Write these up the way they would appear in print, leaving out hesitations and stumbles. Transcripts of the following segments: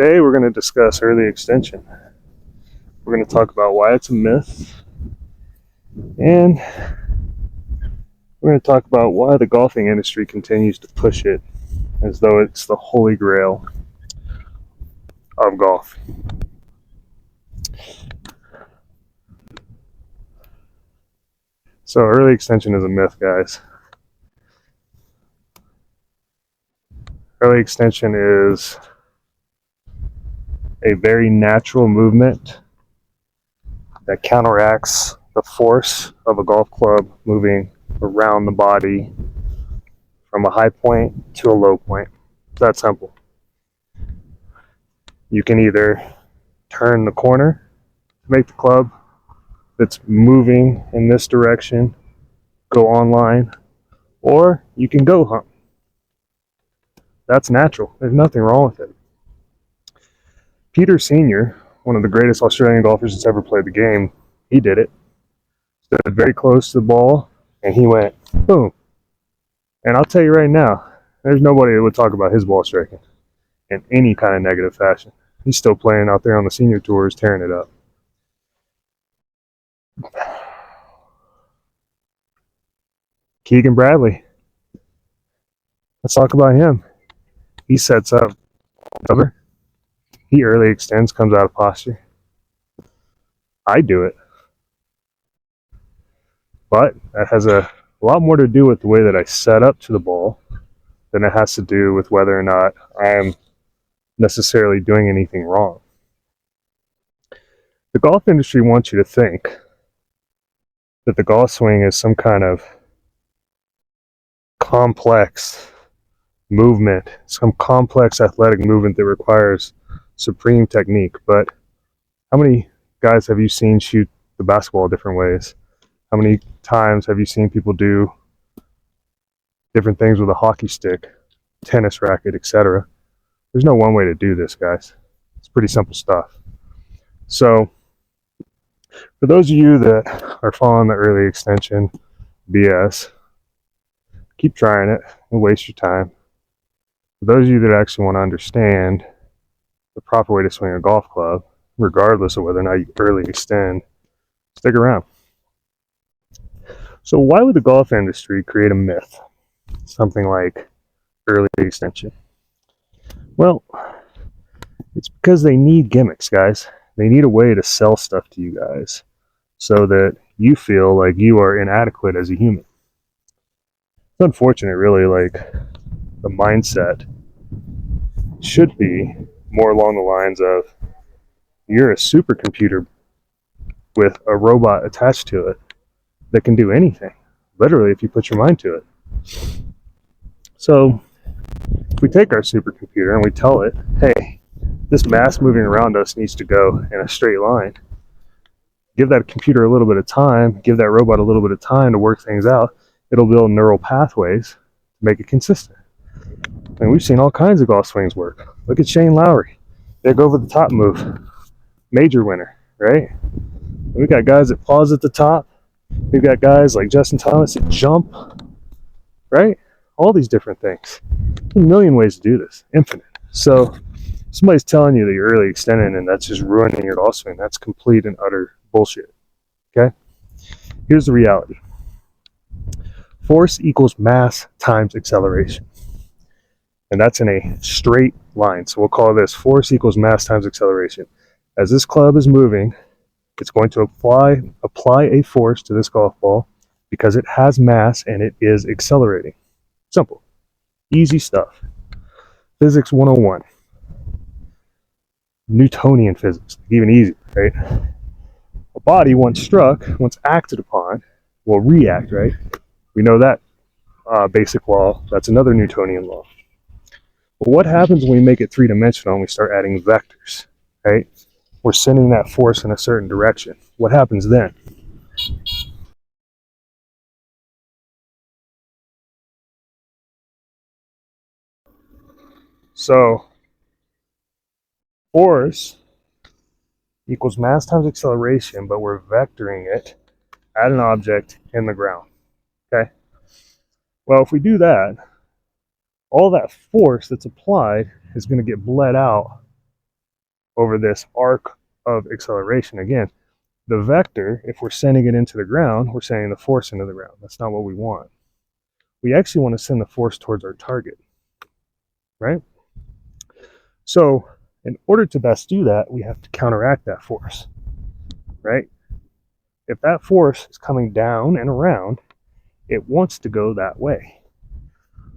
Today we're going to discuss early extension. We're going to talk about why it's a myth, and we're going to talk about why the golfing industry continues to push it as though it's the holy grail of golf. So early extension is a myth, guys. Early extension is a very natural movement that counteracts the force of a golf club moving around the body from a high point to a low point. It's that simple. You can either turn the corner to make the club that's moving in this direction go online, or you can go hump. That's natural. There's nothing wrong with it. Peter Sr., one of the greatest Australian golfers that's ever played the game, he did it. Stood very close to the ball, and he went, boom. And I'll tell you right now, there's nobody that would talk about his ball striking in any kind of negative fashion. He's still playing out there on the senior tours, tearing it up. Keegan Bradley. Let's talk about him. He sets up cover. He early extends, comes out of posture. I do it. But that has a lot more to do with the way that I set up to the ball than it has to do with whether or not I am necessarily doing anything wrong. The golf industry wants you to think that the golf swing is some kind of complex movement, some complex athletic movement that requires supreme technique. But how many guys have you seen shoot the basketball different ways? How many times have you seen people do different things with a hockey stick, tennis racket, etc.? There's no one way to do this, guys. It's pretty simple stuff. So for those of you that are following the early extension BS, keep trying it and waste your time. For those of you that actually want to understand the proper way to swing a golf club, regardless of whether or not you early extend, stick around. So why would the golf industry create a myth? Something like early extension. Well, it's because they need gimmicks, guys. They need a way to sell stuff to you guys so that you feel like you are inadequate as a human. It's unfortunate, really. Like, the mindset should be more along the lines of you're a supercomputer with a robot attached to it that can do anything, literally, if you put your mind to it. So if we take our supercomputer and we tell it, hey, this mass moving around us needs to go in a straight line, give that computer a little bit of time, give that robot a little bit of time to work things out, it'll build neural pathways to make it consistent. And we've seen all kinds of golf swings work. Look at Shane Lowry. There, go over the top move. Major winner, right? We've got guys that pause at the top. We've got guys like Justin Thomas that jump, right? All these different things. There's a million ways to do this, infinite. So somebody's telling you that you're early extending and that's just ruining your golf swing. That's complete and utter bullshit, okay? Here's the reality. Force equals mass times acceleration. And that's in a straight line. So we'll call this force equals mass times acceleration. As this club is moving, it's going to apply a force to this golf ball because it has mass and it is accelerating. Simple. Easy stuff. Physics 101. Newtonian physics. Even easier, right? A body, once struck, once acted upon, will react, right? We know that basic law. That's another Newtonian law. But what happens when we make it three-dimensional and we start adding vectors, right? We're sending that force in a certain direction. What happens then? So force equals mass times acceleration, but we're vectoring it at an object in the ground, okay? Well, if we do that, all that force that's applied is going to get bled out over this arc of acceleration. Again, the vector, if we're sending it into the ground, we're sending the force into the ground. That's not what we want. We actually want to send the force towards our target, right? So in order to best do that, we have to counteract that force, right? If that force is coming down and around, it wants to go that way.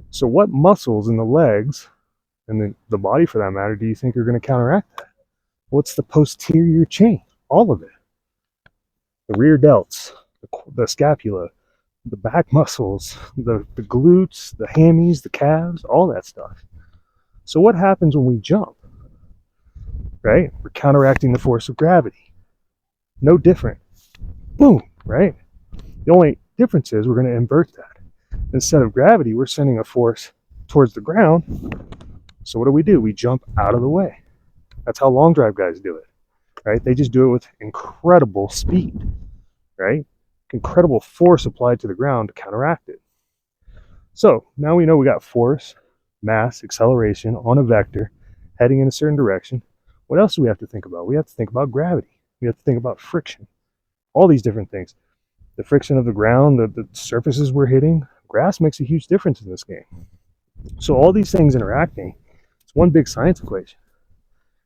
So what muscles in the legs and the body for that matter do you think are going to counteract that? What's the posterior chain? All of it. The rear delts, the scapula, the back muscles, the glutes, the hammies, the calves, all that stuff. So what happens when we jump? Right? We're counteracting the force of gravity. No different. Boom, right? The only difference is we're going to invert that. Instead of gravity, we're sending a force towards the ground. So what do? We jump out of the way. That's how long drive guys do it, right? They just do it with incredible speed, right? Incredible force applied to the ground to counteract it. So now we know we got force, mass, acceleration on a vector heading in a certain direction. What else do we have to think about? We have to think about gravity. We have to think about friction. All these different things. The friction of the ground, the surfaces we're hitting. Grass makes a huge difference in this game. So all these things interacting, it's one big science equation,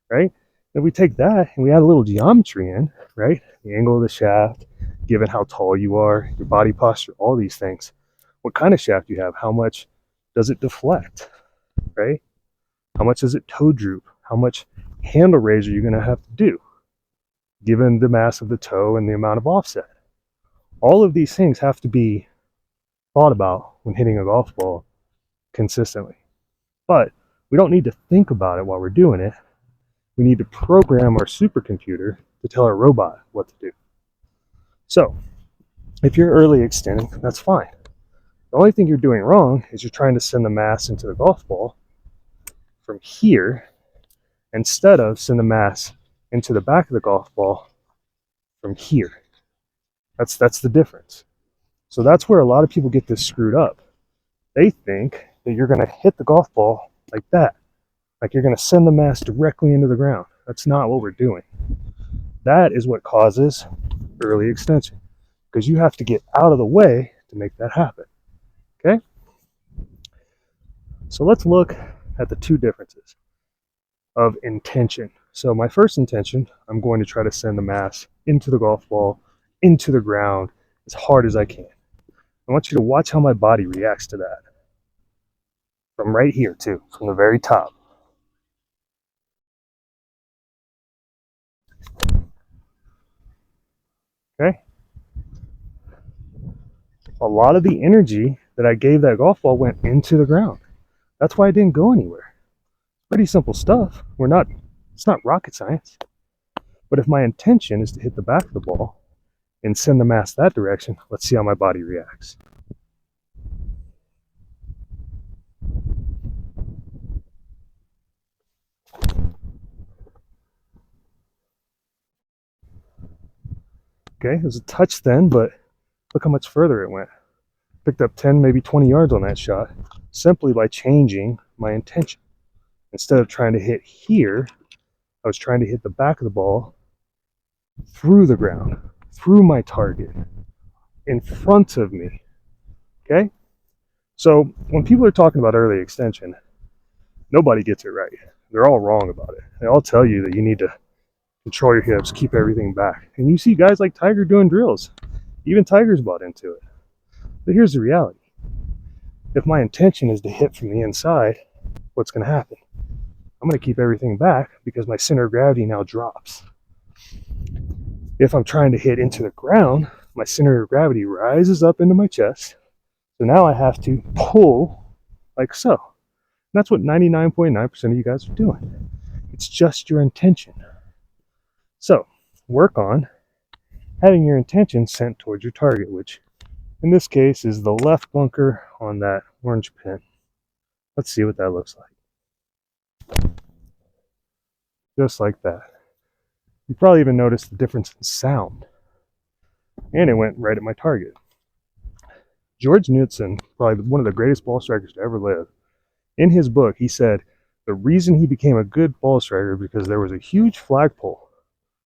right? If we take that and we add a little geometry in, right? The angle of the shaft, given how tall you are, your body posture, all these things. What kind of shaft you have? How much does it deflect, right? How much does it toe droop? How much handle raise are you going to have to do, given the mass of the toe and the amount of offset? All of these things have to be thought about when hitting a golf ball consistently. But we don't need to think about it while we're doing it. We need to program our supercomputer to tell our robot what to do. So if you're early extending, that's fine. The only thing you're doing wrong is you're trying to send the mass into the golf ball from here instead of send the mass into the back of the golf ball from here. That's the difference. So that's where a lot of people get this screwed up. They think that you're going to hit the golf ball like that, like you're going to send the mass directly into the ground. That's not what we're doing. That is what causes early extension, because you have to get out of the way to make that happen. Okay? So let's look at the two differences of intention. So my first intention, I'm going to try to send the mass into the golf ball, into the ground as hard as I can. I want you to watch how my body reacts to that. From right here too, from the very top. Okay? A lot of the energy that I gave that golf ball went into the ground. That's why it didn't go anywhere. Pretty simple stuff. It's not rocket science. But if my intention is to hit the back of the ball and send the mass that direction, let's see how my body reacts. Okay, it was a touch thin, but look how much further it went. Picked up 10, maybe 20 yards on that shot simply by changing my intention. Instead of trying to hit here, I was trying to hit the back of the ball through the ground, through my target, in front of me. Okay? So when people are talking about early extension, nobody gets it right. They're all wrong about it. They all tell you that you need to control your hips, keep everything back. And you see guys like Tiger doing drills. Even Tiger's bought into it. But here's the reality. If my intention is to hit from the inside, what's going to happen? I'm going to keep everything back because my center of gravity now drops. If I'm trying to hit into the ground, my center of gravity rises up into my chest. So now I have to pull like so. And that's what 99.9% of you guys are doing. It's just your intention. So work on having your intention sent towards your target, which in this case is the left bunker on that orange pin. Let's see what that looks like. Just like that. You probably even noticed the difference in sound. And it went right at my target. George Knudsen, probably one of the greatest ball strikers to ever live, in his book, he said, The reason he became a good ball striker because there was a huge flagpole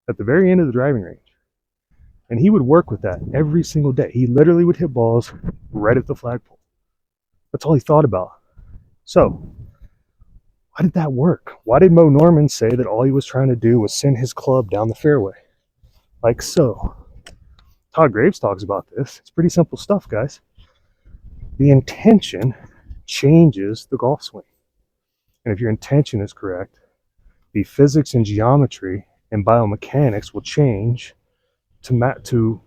at the very end of the driving range. And he would work with that every single day. He literally would hit balls right at the flagpole. That's all he thought about. So, why did that work? Why did Mo Norman say that all he was trying to do was send his club down the fairway? Like so. Todd Graves talks about this. It's pretty simple stuff, guys. The intention changes the golf swing. And if your intention is correct, the physics and geometry and biomechanics will change to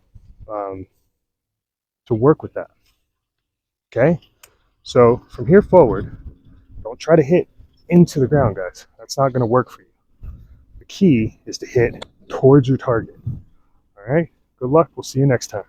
work with that. Okay? So from here forward, don't try to hit into the ground, guys. That's not going to work for you. The key is to hit towards your target. All right? Good luck. We'll see you next time.